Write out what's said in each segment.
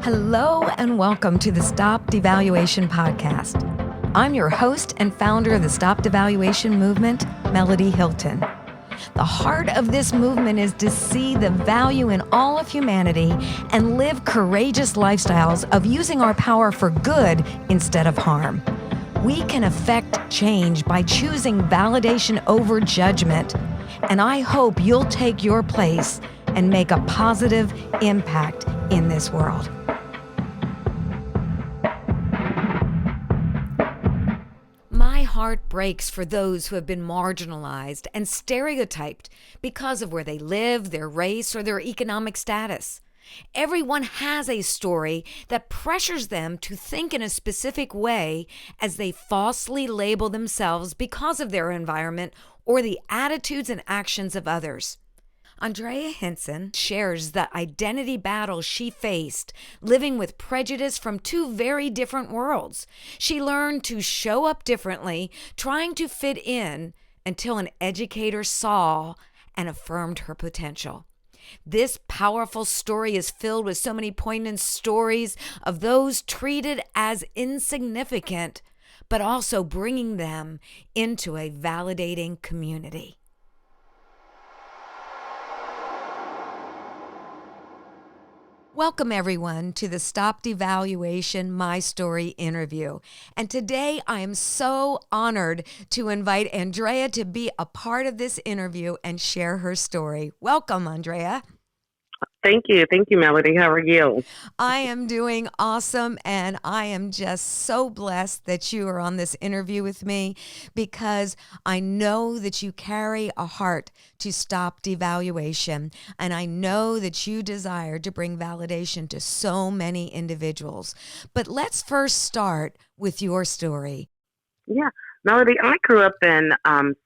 Hello and welcome to the StopDevaluation podcast. I'm your host and founder of the StopDevaluation movement, Melody Hilton. The heart of this movement is to see the value in all of humanity and live courageous lifestyles of using our power for good instead of harm. We can affect change by choosing validation over judgment, and I hope you'll take your place and make a positive impact in this world. My heart breaks for those who have been marginalized and stereotyped because of where they live, their race, or their economic status. Everyone has a story that pressures them to think in a specific way as they falsely label themselves because of their environment or the attitudes and actions of others. Andrea Hinson shares the identity battle she faced living with prejudice from two very different worlds. She learned to show up differently, trying to fit in until an educator saw and affirmed her potential. This powerful story is filled with so many poignant stories of those treated as insignificant, but also bringing them into a validating community. Welcome, everyone, to the StopDevaluation My Story interview. And today I am so honored to invite Andrea to be a part of this interview and share her story. Welcome, Andrea. Thank you. Thank you, Melody. How are you? I am doing awesome, and I am just so blessed that you are on this interview with me because I know that you carry a heart to stop devaluation, and I know that you desire to bring validation to so many individuals. But let's first start with your story. Yeah. Melody, I grew up in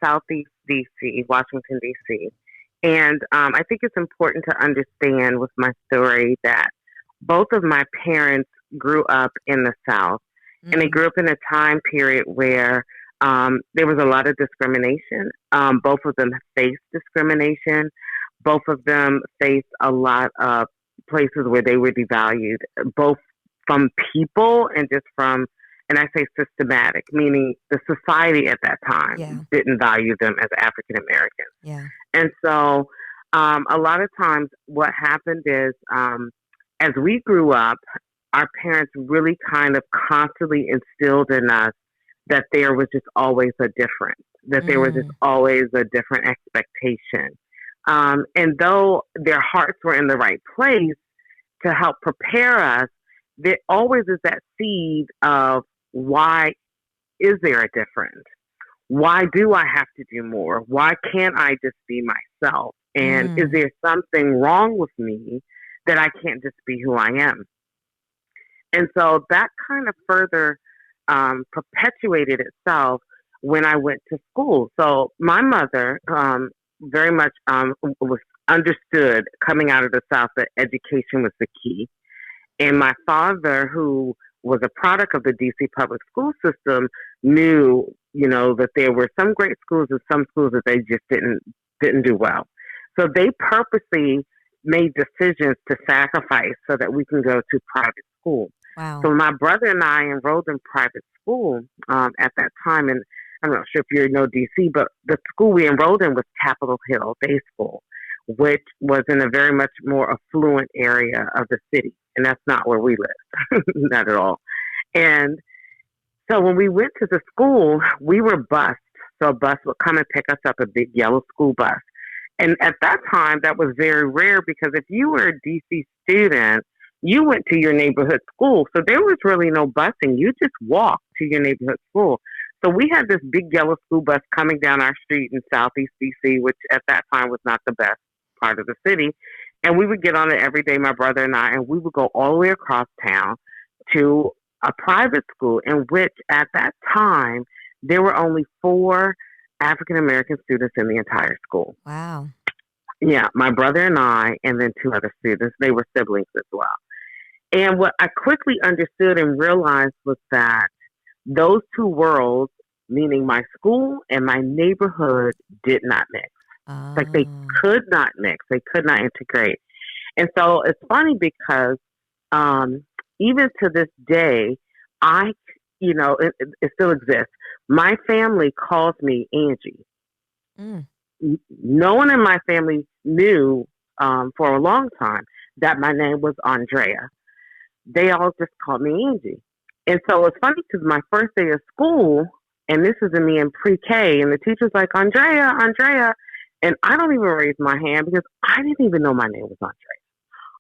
Southeast D.C., Washington, D.C., and I think it's important to understand with my story that both of my parents grew up in the South, and they grew up in a time period where there was a lot of discrimination. Both of them faced discrimination. Both of them faced a lot of places where they were devalued, both from people and just from, and I say systematic, meaning the society at that time didn't value them as African Americans. Yeah. And so a lot of times what happened is as we grew up, our parents really kind of constantly instilled in us that there was just always a difference, that there was just always a different expectation. And though their hearts were in the right place to help prepare us, there always is that seed of why is there a difference? Why do I have to do more? Why can't I just be myself? And is there something wrong with me that I can't just be who I am? And so that kind of further perpetuated itself when I went to school. So my mother very much was understood coming out of the South that education was the key. And my father, who was a product of the DC public school system, knew, that there were some great schools and some schools that they just didn't do well. So they purposely made decisions to sacrifice so that we can go to private school. Wow. So my brother and I enrolled in private school at that time, and I'm not sure if you know DC, but the school we enrolled in was Capitol Hill Day School, which was in a very much more affluent area of the city. And that's not where we lived, not at all. And so when we went to the school, we were bused. So a bus would come and pick us up, a big yellow school bus. And at that time, that was very rare because if you were a DC student, you went to your neighborhood school. So there was really no busing. You just walked to your neighborhood school. So we had this big yellow school bus coming down our street in Southeast DC, which at that time was not the best part of the city. And we would get on it every day, my brother and I, and we would go all the way across town to a private school in which at that time there were only 4 African American students in the entire school. Wow. Yeah, my brother and I, and then 2 other students. They were siblings as well. And what I quickly understood and realized was that those 2 worlds, meaning my school and my neighborhood, did not mix. Like they could not mix. They could not integrate. And so it's funny because even to this day, I, it still exists. My family calls me Angie. Mm. No one in my family knew for a long time that my name was Andrea. They all just called me Angie. And so it's funny because my first day of school, and this is in me in pre-K, and the teacher's like, Andrea, Andrea. And I don't even raise my hand because I didn't even know my name was Andrea.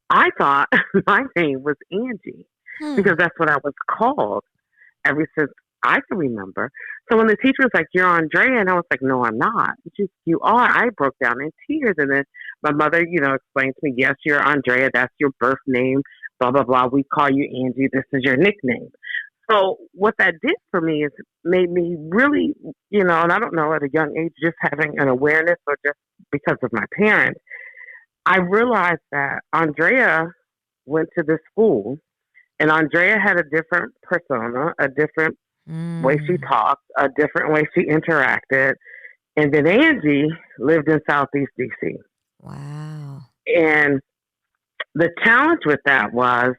I thought my name was Angie Hmm. because that's what I was called ever since I can remember. So when the teacher was like, "You're Andrea," and I was like, "No, I'm not." You are. I broke down in tears, and then my mother, explained to me, "Yes, you're Andrea. That's your birth name. Blah blah blah. We call you Angie. This is your nickname." So what that did for me is made me really, and I don't know at a young age, just having an awareness or just because of my parents, I realized that Andrea went to this school and Andrea had a different persona, a different way she Mm. talked, a different way she interacted. And then Angie lived in Southeast DC. Wow. And the challenge with that was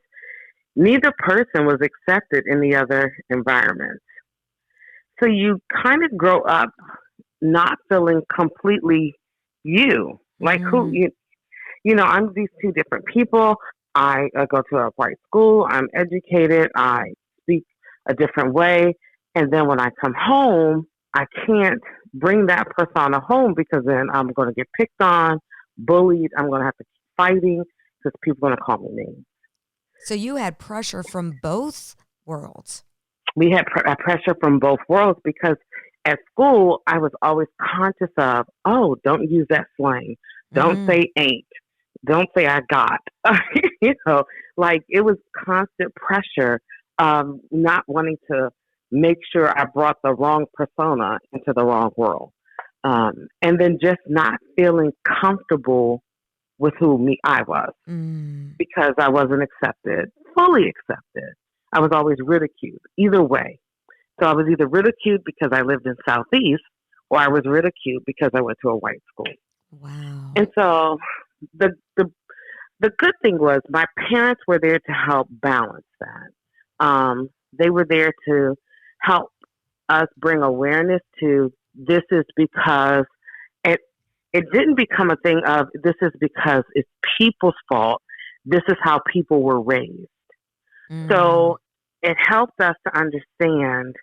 neither person was accepted in the other environment. So you kind of grow up not feeling completely you. Like Mm. I'm these two different people. I go to a white school. I'm educated. I speak a different way. And then when I come home, I can't bring that persona home because then I'm going to get picked on, bullied. I'm going to have to keep fighting because people are going to call me names. So you had pressure from both worlds. We had pressure from both worlds because at school, I was always conscious of, oh, don't use that slang. Don't Mm. say ain't. Don't say I got. you know, like it was constant pressure of not wanting to make sure I brought the wrong persona into the wrong world. And then just not feeling comfortable with who I was Mm. because I wasn't accepted, fully accepted. I was always ridiculed, either way. So I was either ridiculed because I lived in Southeast or I was ridiculed because I went to a white school. Wow. And so the the the good thing was my parents were there to help balance that. They were there to help us bring awareness to this is because it it didn't become a thing of this is because it's people's fault. This is how people were raised. Mm. So it helped us to understand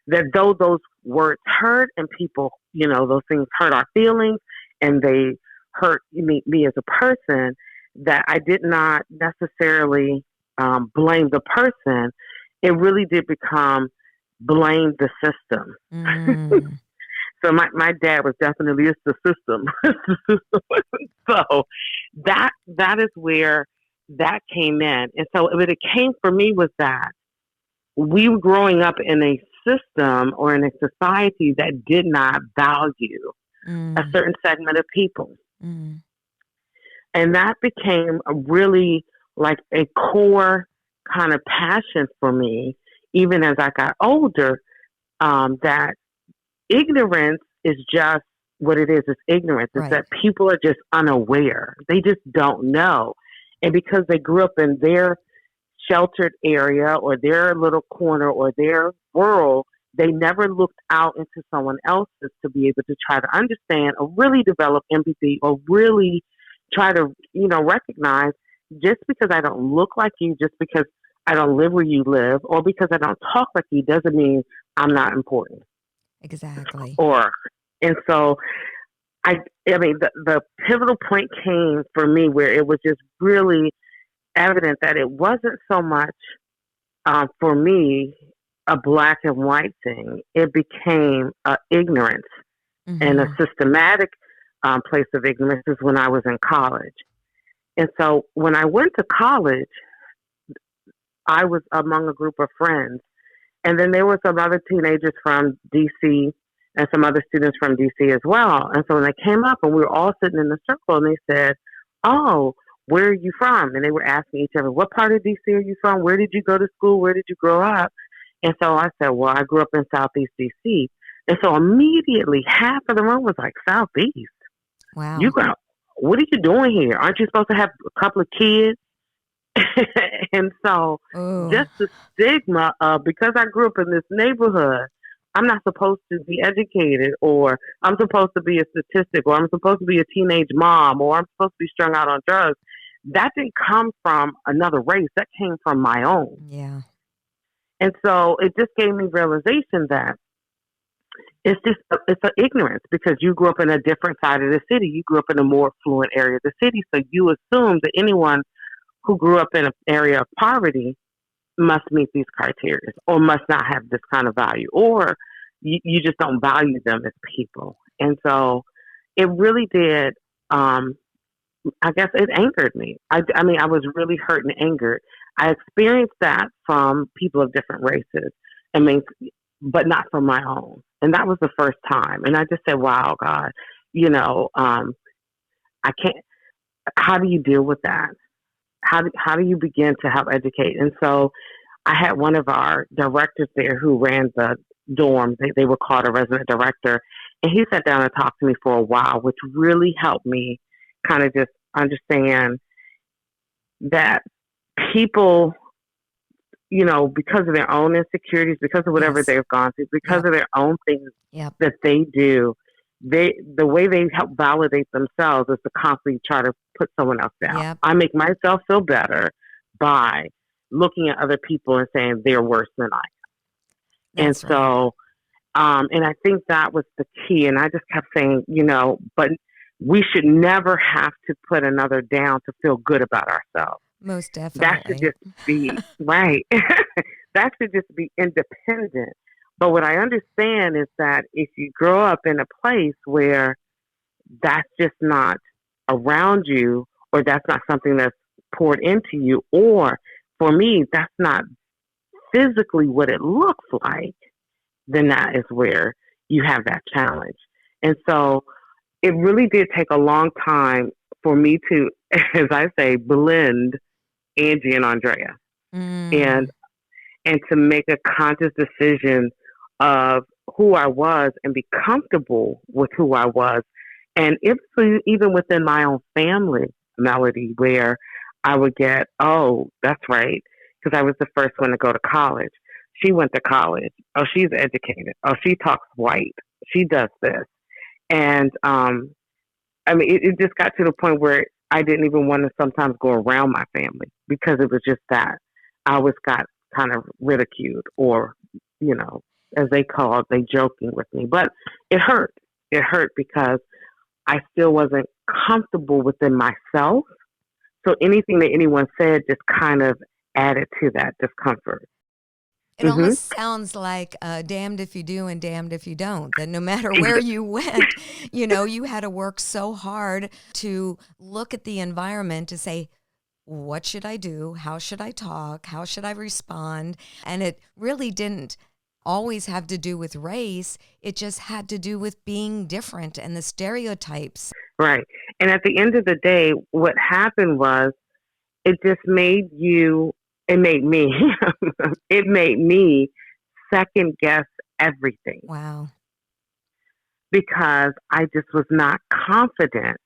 that though those words hurt and people, those things hurt our feelings and they hurt me as a person, that I did not necessarily blame the person. It really did become blame the system. Mm. So my dad was definitely it's the system. It's the system. So that is where that came in. And so what it came for me was that we were growing up in a system or in a society that did not value a Mm. certain segment of people. Mm. And that became a really like a core kind of passion for me, even as I got older, that ignorance is just what it is. It's ignorance. It's Right. that people are just unaware. They just don't know. And because they grew up in their sheltered area or their little corner or their world, they never looked out into someone else's to be able to try to understand or really develop empathy or really try to, recognize just because I don't look like you, just because I don't live where you live, or because I don't talk like you doesn't mean I'm not important. Exactly. Or, and so I, I mean, the pivotal point came for me where it was just really evident that it wasn't so much for me a black and white thing. It became ignorance and a Mm-hmm. systematic place of ignorance is when I was in college. And so when I went to college, I was among a group of friends. And then there were some other teenagers from DC and some other students from DC as well. And so when they came up and we were all sitting in the circle and they said, "Oh, where are you from?" And they were asking each other, "What part of DC are you from? Where did you go to school? Where did you grow up?" And so I said, "Well, I grew up in Southeast DC." And so immediately half of the room was like, "Southeast? You Wow. got, what are you doing here? Aren't you supposed to have a couple of kids?" And so Oh, just the stigma of, because I grew up in this neighborhood, I'm not supposed to be educated, or I'm supposed to be a statistic, or I'm supposed to be a teenage mom, or I'm supposed to be strung out on drugs. That didn't come from another race. That came from my own. yeah. And so it just gave me realization that it's an ignorance, because you grew up in a different side of the city. You grew up in a more affluent area of the city. So you assume that anyone who grew up in an area of poverty must meet these criteria, or must not have this kind of value, or you just don't value them as people. And so it really did. I guess it angered me. I mean, I was really hurt and angered. I experienced that from people of different races, I mean, but not from my own. And that was the first time. And I just said, wow, God, I can't, how do you deal with that? How do you begin to help educate? And so I had one of our directors there who ran the dorm. They were called a resident director. And he sat down and talked to me for a while, which really helped me kind of just understand that people, because of their own insecurities, because of whatever Yes. they've gone through, because Yep. of their own things Yep. that they do, the way they help validate themselves is to constantly try to put someone else down. Yep. I make myself feel better by looking at other people and saying they're worse than I am. And That's right. so, and I think that was the key. And I just kept saying, but we should never have to put another down to feel good about ourselves. Most That should definitely. just be right. That should just be independent. But what I understand is that if you grow up in a place where that's just not around you, or that's not something that's poured into you, or for me, that's not physically what it looks like, then that is where you have that challenge. And so it really did take a long time for me to, as I say, blend Angie and Andrea, and Mm, to make a conscious decision of who I was and be comfortable with who I was. And if even within my own family, Melody, where I would get, oh, that's right, because I was the first one to go to college. She went to college. Oh, she's educated. Oh, she talks white. She does this. And I mean, it just got to the point where I didn't even want to sometimes go around my family, because it was just that I always got kind of ridiculed, or, you know, as they called, they joking with me. But it hurt. It hurt because I still wasn't comfortable within myself. So anything that anyone said just kind of added to that discomfort. it Hmm. almost sounds like damned if you do and damned if you don't. That no matter where you went, you had to work so hard to look at the environment to say, what should I do? How should I talk? How should I respond? And it really didn't always have to do with race. It just had to do with being different and the stereotypes. Right. And at the end of the day, what happened was it just made it made me, it made me second guess everything, Wow. because I just was not confident.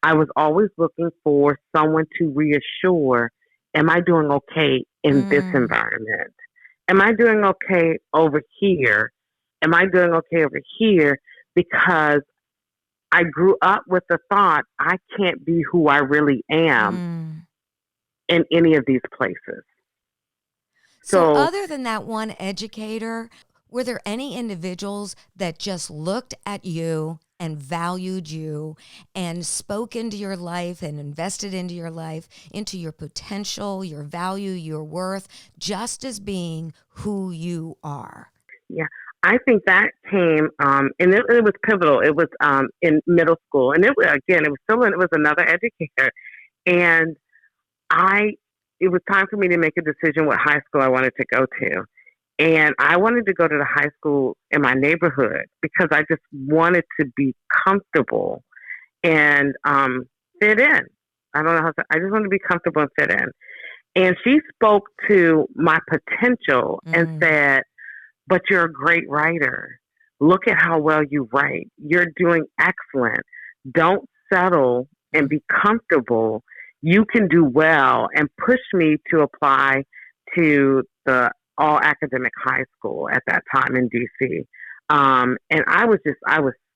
I was always looking for someone to reassure, am I doing okay in this Mm, environment? Am I doing okay over here? Am I doing okay over here? Because I grew up with the thought I can't be who I really am mm. in any of these places. So, So, other than that one educator, were there any individuals that just looked at you and valued you and spoke into your life and invested into your life, into your potential, your value, your worth, just as being who you are? yeah, I think that came, and it was pivotal. It was in middle school, and again, it was another educator, and I, it was time for me to make a decision what high school I wanted to go to. And I wanted to go to the high school in my neighborhood because I just wanted to be comfortable and fit in. I don't know how to, I just wanted to be comfortable and fit in. And she spoke to my potential and Mm, said, but you're a great writer. Look at how well you write. You're doing excellent. Don't settle and mm, be comfortable. you can do well, and pushed me to apply to the all academic high school at that time in DC. And I was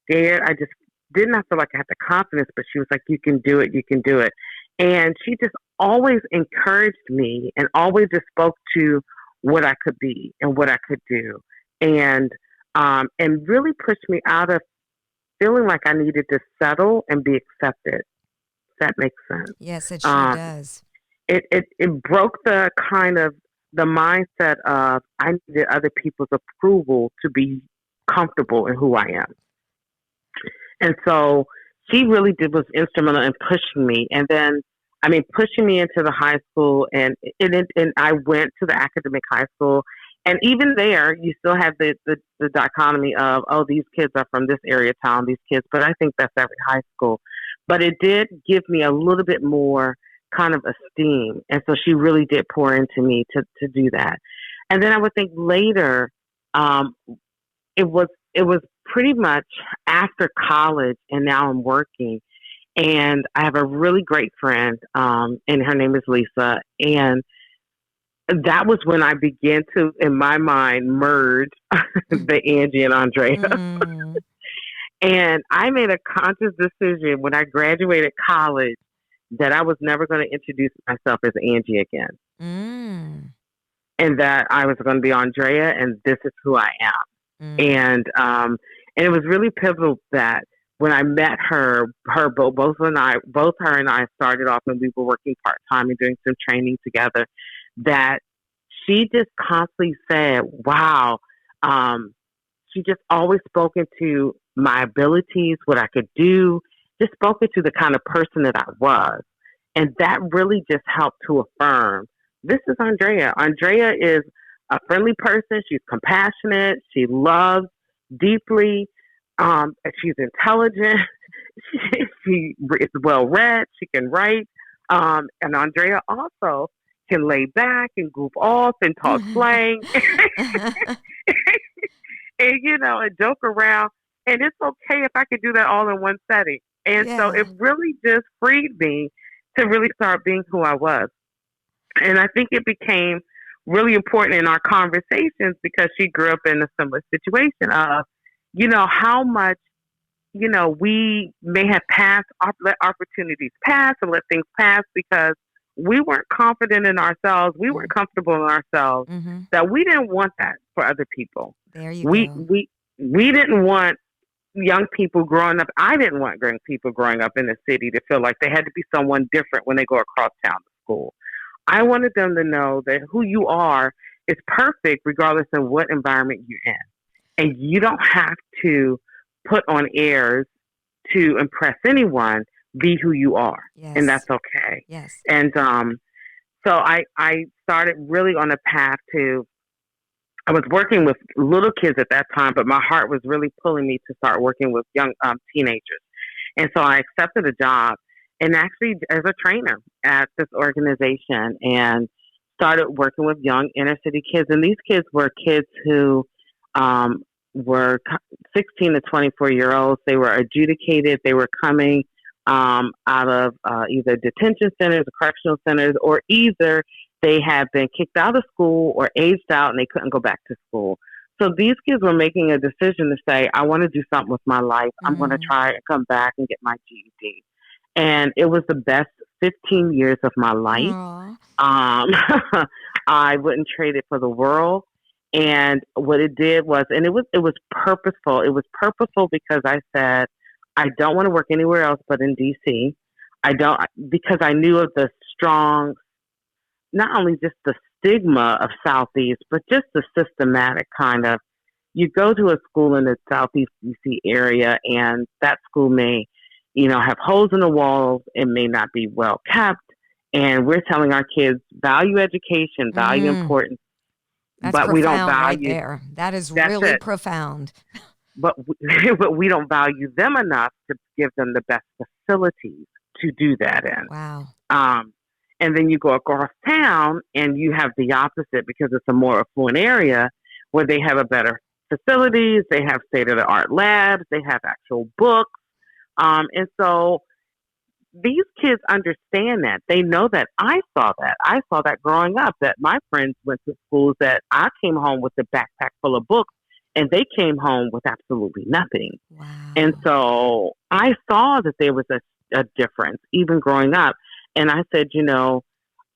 scared. I just did not feel like I had the confidence, but she was like, you can do it, you can do it. And she just always encouraged me and always just spoke to what I could be and what I could do. And really pushed me out of feeling like I needed to settle and be accepted. If that makes sense. Yes, it sure Um, does. it broke the kind of the mindset of I needed other people's approval to be comfortable in who I am. And so she really was instrumental in pushing me. And then, I mean, pushing me into the high school, and I went to the academic high school. And even there, you still have the dichotomy of, oh, these kids are from this area of town, these kids. But I think that's every high school. But it did give me a little bit more kind of esteem. And so she really did pour into me to do that. And then I would think later, um, it was pretty much after college, and now I'm working, and I have a really great friend, and her name is Lisa, and that was when I began to, in my mind, merge the Angie and Andrea. Mm. And I made a conscious decision when I graduated college that I was never going to introduce myself as Angie again, Mm. and that I was going to be Andrea, and this is who I am. Mm. And it was really pivotal that when I met her, both her and I started off, and we were working part time and doing some training together. That she just constantly said, "Wow." She just always spoken to my abilities, what I could do, just spoken to the kind of person that I was, and that really just helped to affirm. This is Andrea. Andrea is a friendly person. She's compassionate. She loves deeply. She's intelligent. She is well read. She can write. And Andrea also can lay back and goof off and talk slang and joke around. And it's okay if I could do that all in one setting. And so Yeah. it really just freed me to really start being who I was. And I think it became really important in our conversations because she grew up in a similar situation of, how much, we may have let opportunities pass and let things pass because we weren't confident in ourselves. We weren't comfortable in ourselves, Mm-hmm. that we didn't want that for other people. There you We, go. we, we didn't want young people growing up. I didn't want young people growing up in the city to feel like they had to be someone different when they go across town to school. I wanted them to know that who you are is perfect regardless of what environment you're in. And you don't have to put on airs to impress anyone. Be who you are. And that's Yes. okay. Yes. And so I started really on a path I was working with little kids at that time, but my heart was really pulling me to start working with young teenagers. And so I accepted a job and actually as a trainer at this organization and started working with young inner city kids. And these kids were kids who were 16 to 24-year olds. They were adjudicated. They were coming out of either detention centers or correctional centers, or either they had been kicked out of school or aged out and they couldn't go back to school. So these kids were making a decision to say, I want to do something with my life. I'm going to Mm. try and come back and get my GED. And it was the best 15 years of my life. Aw. Um, I wouldn't trade it for the world. And what it did was, and it was purposeful. It was purposeful because I said, I don't want to work anywhere else but in DC. I don't, because I knew of the strong, not only just the stigma of Southeast, but just the systematic kind of, you go to a school in the Southeast DC area and that school may, have holes in the walls. It may not be well kept. And we're telling our kids value education, value Mm. importance, That's but we don't profound right value, there. That is that's really it. profound. But we don't value them enough to give them the best facilities to do that in. Wow. Um, and then you go across town and you have the opposite because it's a more affluent area where they have a better facilities, they have state of the art labs, they have actual books. And so these kids understand that. They know that I saw that. I saw that growing up, that my friends went to schools that I came home with a backpack full of books and they came home with absolutely nothing. And Wow. so I saw that there was a difference even growing up. And I said,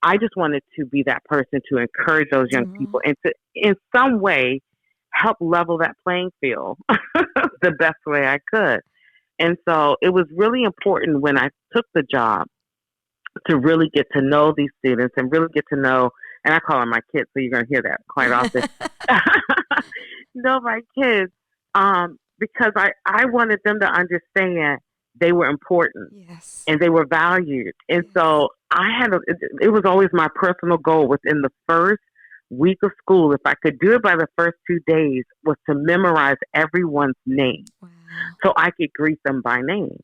I just wanted to be that person to encourage those young Mhm. people and to, in some way, help level that playing field the best way I could. And so it was really important when I took the job to really get to know these students and really get to know, and I call them my kids, so you're going to hear that quite often. Know my kids, because I wanted them to understand they were important Yes. and they were valued. And Yes. so it was always my personal goal within the first week of school, if I could do it by the first 2 days, was to memorize everyone's name Wow. so I could greet them by name.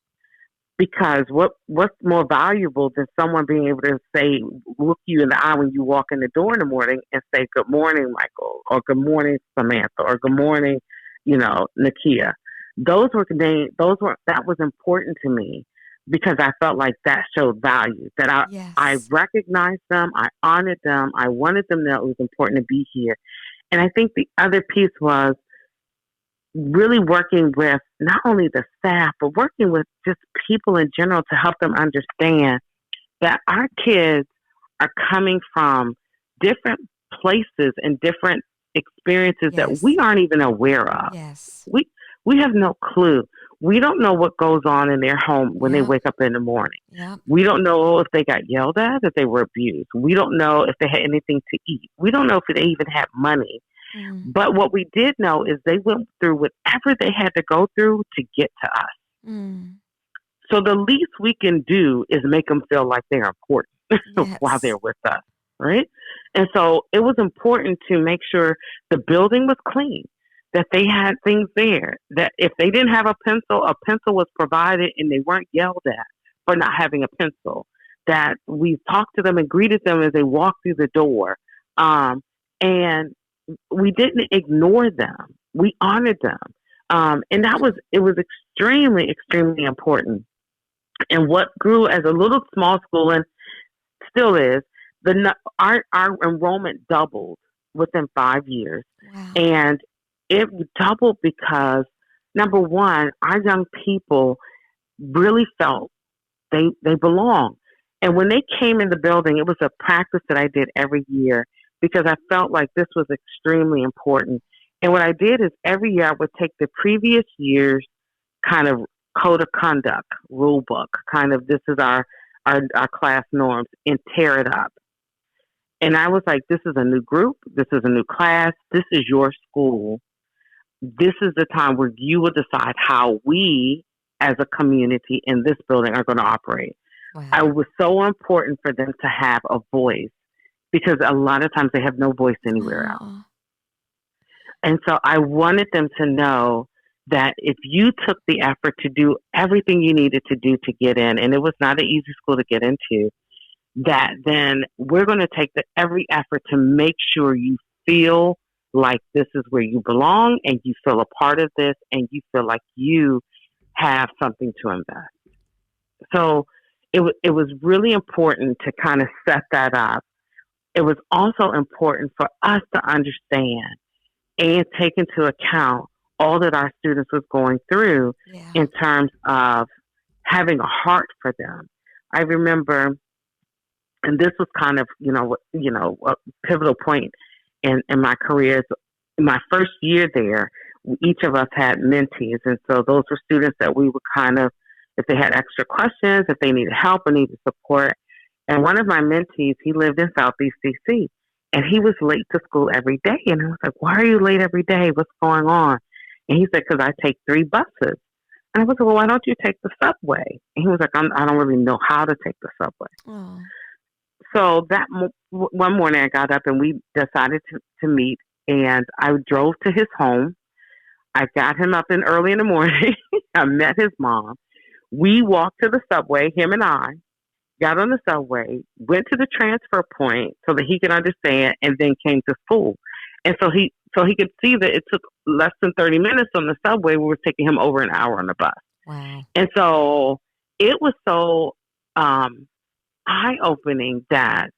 Because what's more valuable than someone being able to say, look you in the eye when you walk in the door in the morning and say, good morning, Michael, or good morning, Samantha, or good morning, Nakia. That was important to me because I felt like that showed value, that I Yes. recognized them, I honored them, I wanted them to know it was important to be here. And I think the other piece was really working with not only the staff, but working with just people in general to help them understand that our kids are coming from different places and different experiences that we Yes. aren't even aware of. Yes. We we have no clue. We don't know what goes on in their home when they Yep. wake up in the morning. Yep. We don't know if they got yelled at, if they were abused. We don't know if they had anything to eat. We don't know if they even had money. Mm. But what we did know is they went through whatever they had to go through to get to us. Mm. So the least we can do is make them feel like they're important while Yes. they're with us, right? And so it was important to make sure the building was clean, that they had things there, that if they didn't have a pencil was provided and they weren't yelled at for not having a pencil, that we talked to them and greeted them as they walked through the door. And we didn't ignore them. We honored them. And it was extremely, extremely important. And what grew as a little small school and still is, our enrollment doubled within 5 years. Wow. And it doubled because, number one, our young people really felt they belong. And when they came in the building, it was a practice that I did every year because I felt like this was extremely important. And what I did is every year I would take the previous year's kind of code of conduct rule book, kind of this is our class norms, and tear it up. And I was like, this is a new group, this is a new class, this is your school. This is the time where you will decide how we as a community in this building are going to operate. Wow. It was so important for them to have a voice because a lot of times they have no voice anywhere else. Oh. And so I wanted them to know that if you took the effort to do everything you needed to do to get in, and it was not an easy school to get into, that then we're going to take every effort to make sure you feel like this is where you belong and you feel a part of this and you feel like you have something to invest. So it was really important to kind of set that up. It was also important for us to understand and take into account all that our students was going through Yeah. in terms of having a heart for them. I remember, and this was kind of, a pivotal point in my career. In my first year there, each of us had mentees. And so those were students that we would kind of, if they had extra questions, if they needed help or needed support. And one of my mentees, he lived in Southeast DC. And he was late to school every day. And I was like, why are you late every day? What's going on? And he said, because I take 3 buses. And I was like, well, why don't you take the subway? And he was like, I don't really know how to take the subway. Oh. So one morning I got up and we decided to meet. And I drove to his home. I got him up early in the morning. I met his mom. We walked to the subway, him and I, got on the subway, went to the transfer point so that he could understand, and then came to school. And so he could see that it took less than 30 minutes on the subway. We were taking him over an hour on the bus. Wow. And so it was so um, eye-opening that,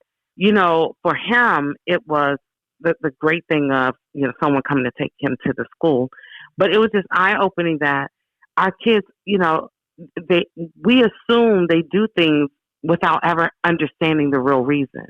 for him, it was the great thing of, someone coming to take him to the school. But it was just eye-opening that our kids, they we assume they do things without ever understanding the real reason.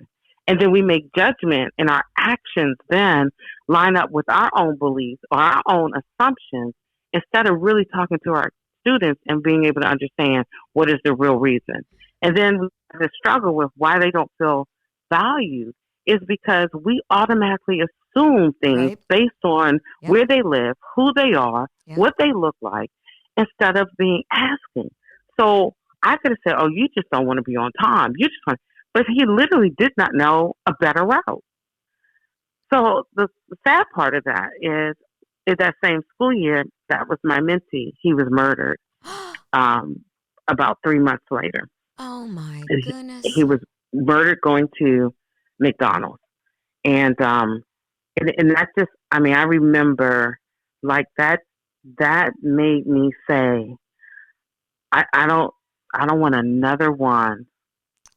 And then we make judgment and our actions then line up with our own beliefs or our own assumptions instead of really talking to our students and being able to understand what is the real reason. And then the struggle with why they don't feel valued is because we automatically assume things Right. based on Yep. where they live, who they are, Yep. what they look like, instead of being asking. So I could have said, "Oh, you just don't want to be on time. You just want," but he literally did not know a better route. So the sad part of that is, in that same school year, that was my mentee. He was murdered um, about 3 months later. Oh my And he goodness. was murdered going to McDonald's, and and that just, I mean, I remember like that. That made me say, I, I don't, I don't want another one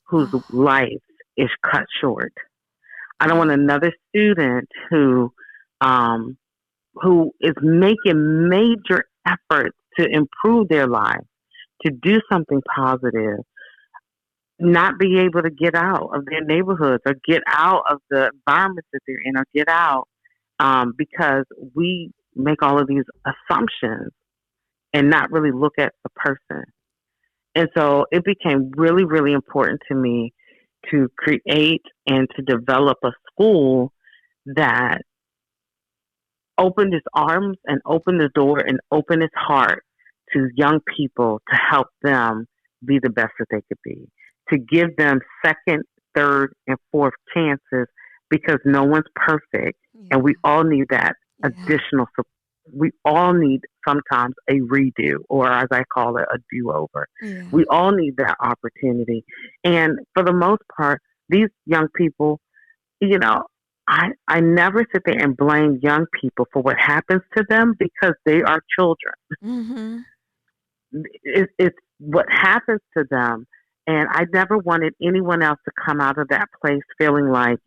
whose Oh, life is cut short. I don't want oh, another student um, who is making major efforts to improve their life, to do something positive, not be able to get out of their neighborhoods or get out of the environments that they're in or get out because we make all of these assumptions and not really look at the person. And so it became really, really important to me to create and to develop a school that opened its arms and opened the door and opened its heart to young people to help them be the best that they could be, to give them second, third, and fourth chances because no one's perfect yeah, and we all need that yeah, additional support. We all need sometimes a redo, or as I call it, a do over. yeah. We all need that opportunity. And for the most part, these young people, you know, I never sit there and blame young people for what happens to them because they are children. Mm-hmm. It's what happens to them. And I never wanted anyone else to come out of that place feeling like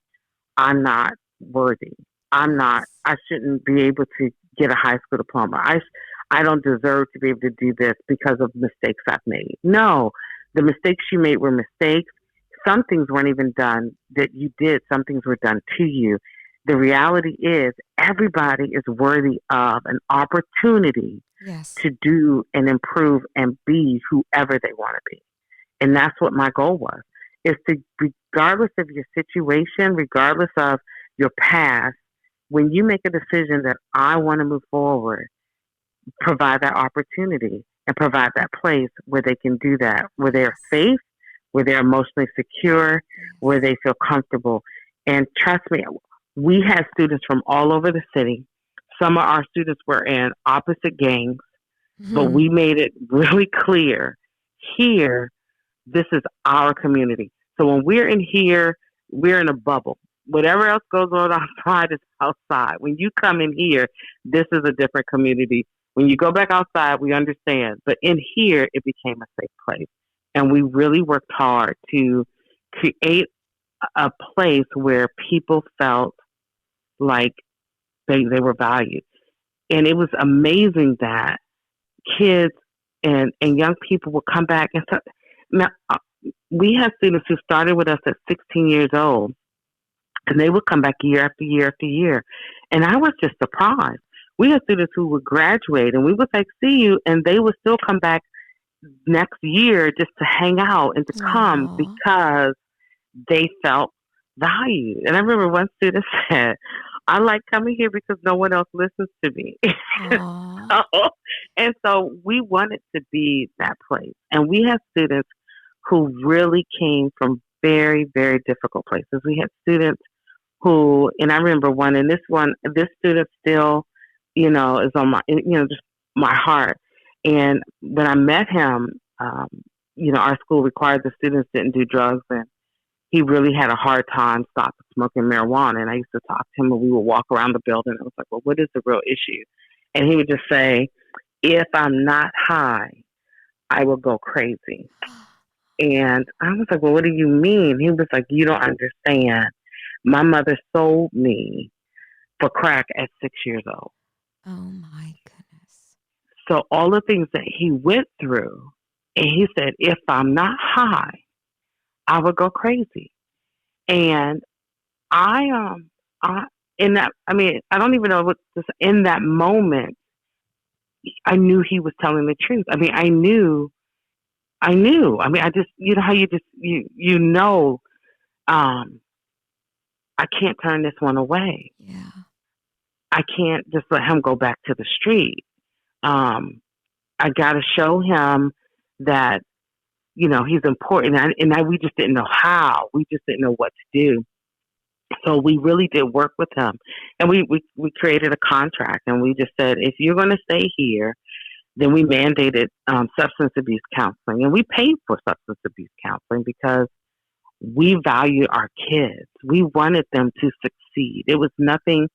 I'm not worthy. Yes. I shouldn't be able to get a high school diploma. I don't deserve to be able to do this because of mistakes I've made. No, the mistakes you made were mistakes. Some things weren't even done that you did. Some things were done to you. The reality is everybody is worthy of an opportunity Yes. to do and improve and be whoever they want to be. And that's what my goal was, is to, regardless of your situation, regardless of your past, when you make a decision that I want to move forward, provide that opportunity and provide that place where they can do that, where they're Yes. safe, where they're emotionally secure, where Yes. they feel comfortable. And trust me, we had students from all over the city. Some of our students were in opposite gangs, but Hmm. we made it really clear here, this is our community. So when we're in here, we're in a bubble. Whatever else goes on outside is outside. When you come in here, this is a different community. When you go back outside, we understand. But in here, it became a safe place. And we really worked hard to create a place where people felt like they were valued. And it was amazing that kids and young people would come back and so, now we had students who started with us at 16 years old, and they would come back year after year after year, and I was just surprised. We had students who would graduate, and we would like see you, and they would still come back next year just to hang out and to come Oh. because they felt valued. And I remember one student said, "I like coming here because no one else listens to me." Oh. So, and so we wanted to be that place. And we had students who really came from very, very difficult places. We had students who, and I remember this student still, is on my, just my heart. And when I met him, our school required the students didn't do drugs, and he really had a hard time stopping smoking marijuana. And I used to talk to him, and we would walk around the building. I was like, "Well, what is the real issue?" And he would just say, "If I'm not high, I will go crazy." And I was like, well, what do you mean? He was like, you don't understand. My mother sold me for crack at 6 years old. Oh my goodness. So all the things that he went through, and he said, if I'm not high, I would go crazy. And I, I, in that, I mean, I don't even know what this, in that moment, I knew he was telling the truth. I mean, I knew. I mean, I just, you know how you just, you know, um, I can't turn this one away. Yeah. I can't just let him go back to the street. Um, I got to show him that, you know, he's important. We just didn't know how. We just didn't know what to do. So we really did work with him. And we created a contract, and we just said, if you're going to stay here, then we mandated substance abuse counseling. And we paid for substance abuse counseling because we value our kids. We wanted them to succeed. It was nothing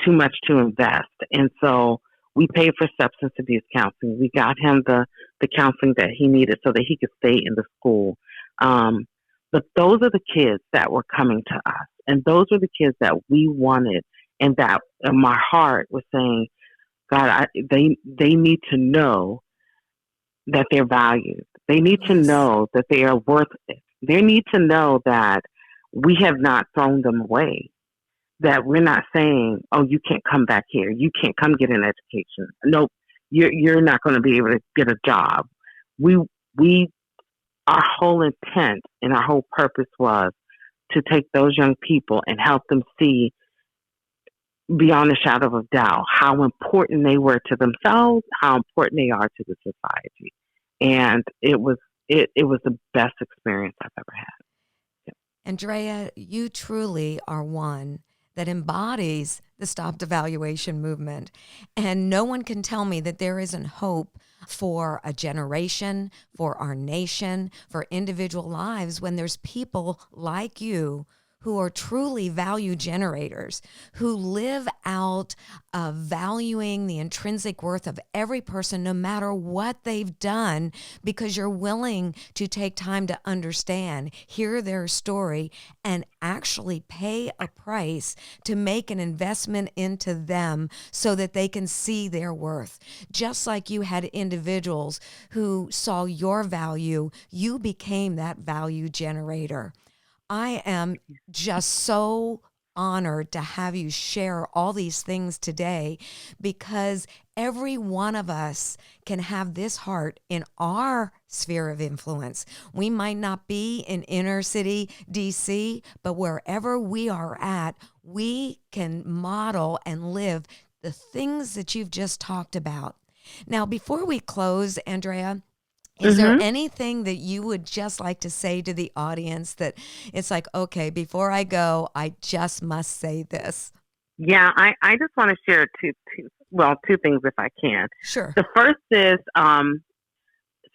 too much to invest. And so we paid for substance abuse counseling. We got him the counseling that he needed so that he could stay in the school. But those are the kids that were coming to us. And those were the kids that we wanted. And that my heart was saying, God, they need to know that they're valued. They need to Yes. know that they are worth it. They need to know that we have not thrown them away. That we're not saying, "Oh, you can't come back here. You can't come get an education. Nope, you're not going to be able to get a job." We we our whole intent and our whole purpose was to take those young people and help them see beyond a shadow of doubt how important they were to themselves, how important they are to the society. And it was the best experience I've ever had. Andrea, you truly are one that embodies the StopDevaluation movement. And no one can tell me that there isn't hope for a generation, for our nation, for individual lives when there's people like you who are truly value generators, who live out valuing the intrinsic worth of every person, no matter what they've done, because you're willing to take time to understand, hear their story, and actually pay a price to make an investment into them so that they can see their worth. Just like you had individuals who saw your value, you became that value generator. I am just so honored to have you share all these things today, because every one of us can have this heart in our sphere of influence. We might not be in inner city DC, but wherever we are at, we can model and live the things that you've just talked about. Now, before we close, Andrea, is there Mm-hmm. anything that you would just like to say to the audience that it's like, okay, before I go, I just must say this? Yeah, I just want to share two things if I can. Sure. The first is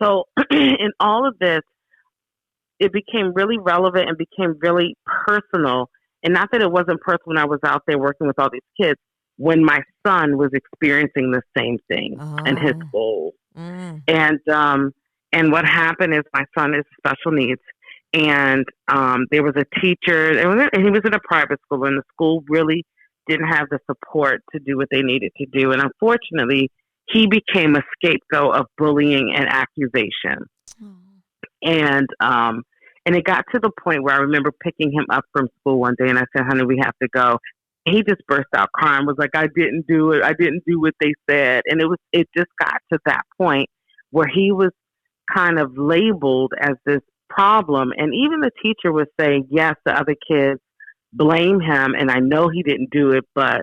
so in all of this, it became really relevant and became really personal. And not that it wasn't personal when I was out there working with all these kids, when my son was experiencing the same thing in his Oh, school. mm, And what happened is my son is special needs, and there was a teacher, and he was in a private school, and the school really didn't have the support to do what they needed to do. And unfortunately, he became a scapegoat of bullying and accusation. oh, And and it got to the point where I remember picking him up from school one day, and I said, "Honey, we have to go." He just burst out crying. Was like, "I didn't do it. I didn't do what they said." And it just got to that point where he was kind of labeled as this problem. And even the teacher was saying, yes, the other kids blame him, and I know he didn't do it, but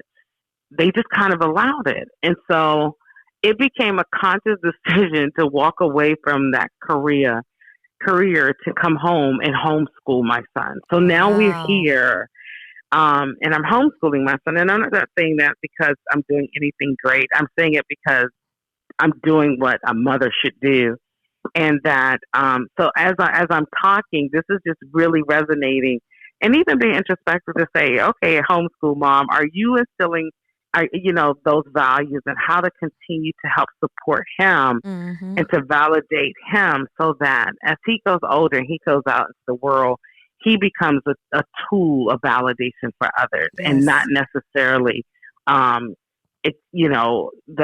they just kind of allowed it. And so it became a conscious decision to walk away from that career to come home and homeschool my son. So now we're wow. here. And I'm homeschooling my son. And I'm not saying that because I'm doing anything great. I'm saying it because I'm doing what a mother should do. And that so as I'm talking, this is just really resonating, and even being introspective to say, okay, homeschool mom, are you instilling those values and how to continue to help support him Mm-hmm. and to validate him so that as he goes older and he goes out into the world, he becomes a tool of validation for others and not Yes. necessarily, the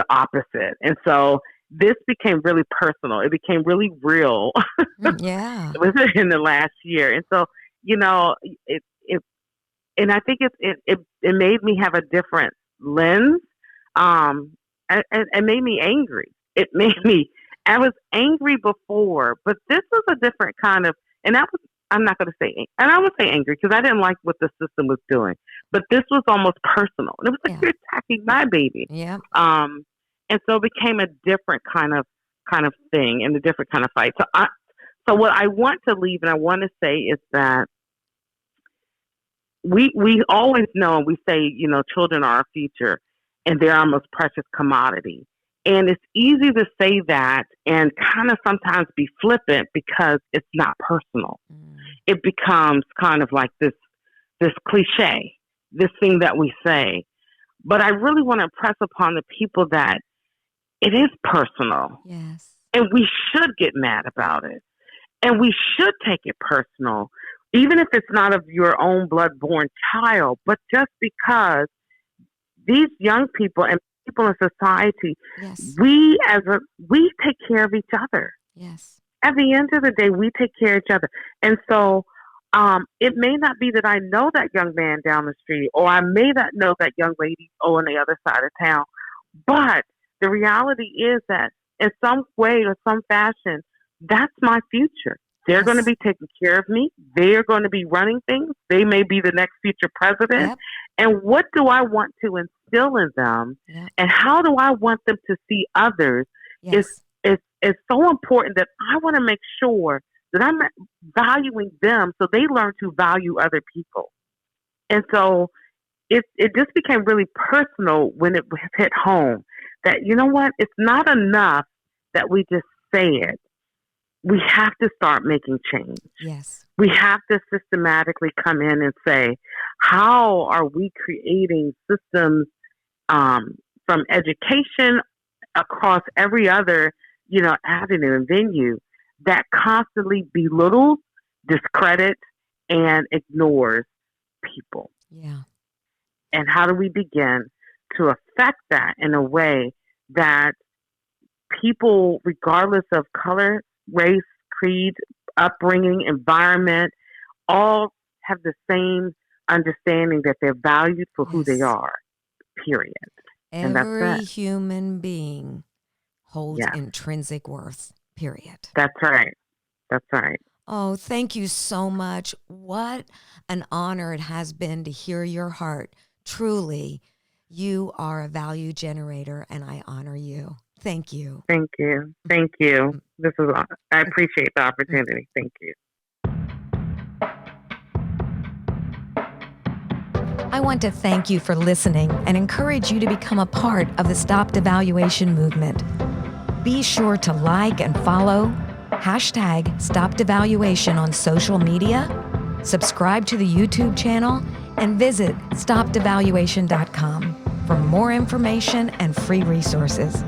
opposite. And so this became really personal. It became really real Yeah. within the last year. And so, you know, it and I think it made me have a different lens. It made me angry. It made me. I was angry before, but this was a different kind of. And that was. I'm not going to say, and I would say angry because I didn't like what the system was doing. But this was almost personal. And it was like Yeah. you're attacking my baby. Yeah. And so it became a different kind of thing and a different kind of fight. So what I want to leave and I want to say is that we always know, and we say, children are our future and they're our most precious commodity. And it's easy to say that and kind of sometimes be flippant because it's not personal. Mm. It becomes kind of like this cliche, this thing that we say. But I really want to impress upon the people that it is personal Yes. and we should get mad about it. And we should take it personal, even if it's not of your own blood-born child, but just because these young people and people in society, Yes. we take care of each other. Yes. At the end of the day, we take care of each other. And so it may not be that I know that young man down the street, or I may not know that young lady on the other side of town, but the reality is that in some way or some fashion, that's my future. They're going to Yes. be taking care of me. They're going to be running things. They may be the next future president. Yep. And what do I want to instill in them? Yep. And how do I want them to see others? Yes. It's so important that I want to make sure that I'm valuing them so they learn to value other people. And so it just became really personal when it hit home that, you know what, it's not enough that we just say it. We have to start making change. Yes. We have to systematically come in and say, how are we creating systems from education across every other, avenue and venue that constantly belittles, discredits, and ignores people? Yeah. And how do we begin to affect that in a way that people, regardless of color, race, creed, upbringing, environment, all have the same understanding that they're valued for who they Yes. are, period. And that's Every it. human being holds Yeah, intrinsic worth, period. that's right. That's right. Oh, thank you so much. What an honor it has been to hear your heart. Truly, you are a value generator, and I honor you. Thank you. Thank you. Thank you. I appreciate the opportunity. Thank you. I want to thank you for listening and encourage you to become a part of the StopDevaluation movement. Be sure to like and follow #StopDevaluation on social media, subscribe to the YouTube channel, and visit StopDevaluation.com for more information and free resources.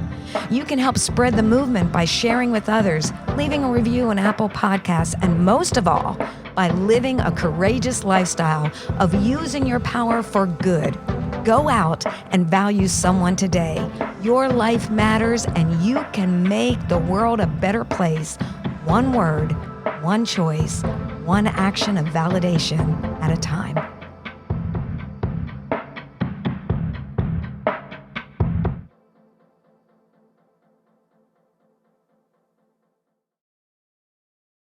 You can help spread the movement by sharing with others, leaving a review on Apple Podcasts, and most of all, by living a courageous lifestyle of using your power for good. Go out and value someone today. Your life matters, and you can make the world a better place. One word, one choice, one action of validation at a time.